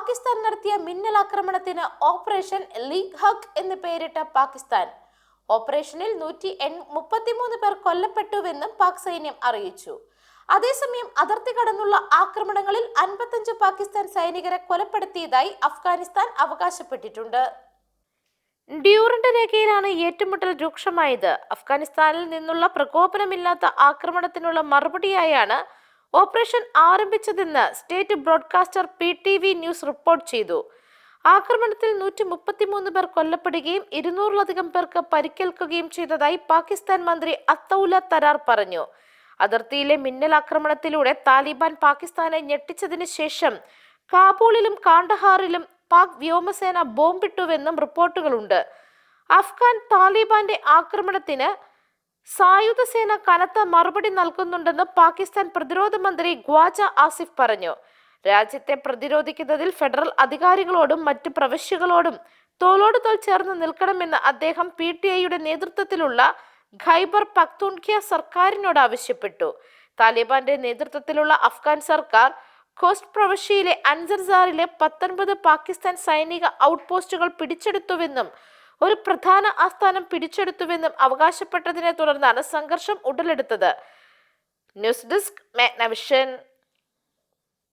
പാകിസ്ഥാൻ നടത്തിയ മിന്നലാക്രമണത്തിന് operation league hug എന്ന് പേരിട്ട പാകിസ്ഥാൻ. ഓപ്പറേഷനിൽ 133 പേർ കൊല്ലപ്പെട്ടുവെന്നും പാക് സൈന്യം അറിയിച്ചു. അതേസമയം അതിർത്തി കടന്നുള്ള ആക്രമണങ്ങളിൽ 55 പാകിസ്ഥാൻ സൈനികരെ കൊലപ്പെടുത്തിയതായി അഫ്ഗാനിസ്ഥാൻ അവകാശപ്പെട്ടിട്ടുണ്ട്. ഡ്യൂറൻഡ് രേഖയിലാണ് ഏറ്റുമുട്ടൽ രൂക്ഷമായത്. അഫ്ഗാനിസ്ഥാനിൽ നിന്നുള്ള പ്രകോപനമില്ലാത്ത ആക്രമണത്തിനുള്ള മറുപടിയായാണ് ഓപ്പറേഷൻ ആരംഭിച്ചതെന്ന് state broadcaster PTV news report ചെയ്തു. ആക്രമണത്തിൽ 133 പേർ കൊല്ലപ്പെടുകയും 200-ലധികം പേർക്ക് പരിക്കേൽക്കുകയും ചെയ്തതായി പാകിസ്ഥാൻ മന്ത്രി അത്തൗല തരാർ പറഞ്ഞു. അതിർത്തിയിലെ മിന്നൽ ആക്രമണത്തിലൂടെ താലിബാൻ പാകിസ്ഥാനെ ഞെട്ടിച്ചതിന് ശേഷം കാബൂളിലും കാണ്ഡഹാറിലും പാക് വ്യോമസേന ബോംബിട്ടുവെന്നും റിപ്പോർട്ടുകളുണ്ട്. അഫ്ഗാൻ താലിബാന്റെ ആക്രമണത്തിന് സായുധ സേന കനത്ത മറുപടി നൽകുന്നുണ്ടെന്ന് പാകിസ്ഥാൻ പ്രതിരോധ മന്ത്രി ഖ്വാജ ആസിഫ് പറഞ്ഞു. രാജ്യത്തെ പ്രതിരോധിക്കുന്നതിൽ ഫെഡറൽ അധികാരികളോടും മറ്റ് പ്രവിശ്യകളോടും തോളോട് തോൾ ചേർന്ന് നിൽക്കണമെന്ന് അദ്ദേഹം PTIയുടെ നേതൃത്വത്തിലുള്ള ഖൈബർ പഖ്തൂൺഖ്വ സർക്കാരിനോട് ആവശ്യപ്പെട്ടു. താലിബാന്റെ നേതൃത്വത്തിലുള്ള അഫ്ഗാൻ സർക്കാർ ഖോസ്റ്റ് പ്രവിശ്യയിലെ അൻസർസാറിലെ 19 പാകിസ്ഥാൻ സൈനിക ഔട്ട് പോസ്റ്റുകൾ പിടിച്ചെടുത്തുവെന്നും ഒരു പ്രധാന ആസ്ഥാനം പിടിച്ചെടുത്തുവെന്നും അവകാശപ്പെട്ടതിനെ തുടർന്നാണ് സംഘർഷം ഉടലെടുത്തത്. News desk Magnavision.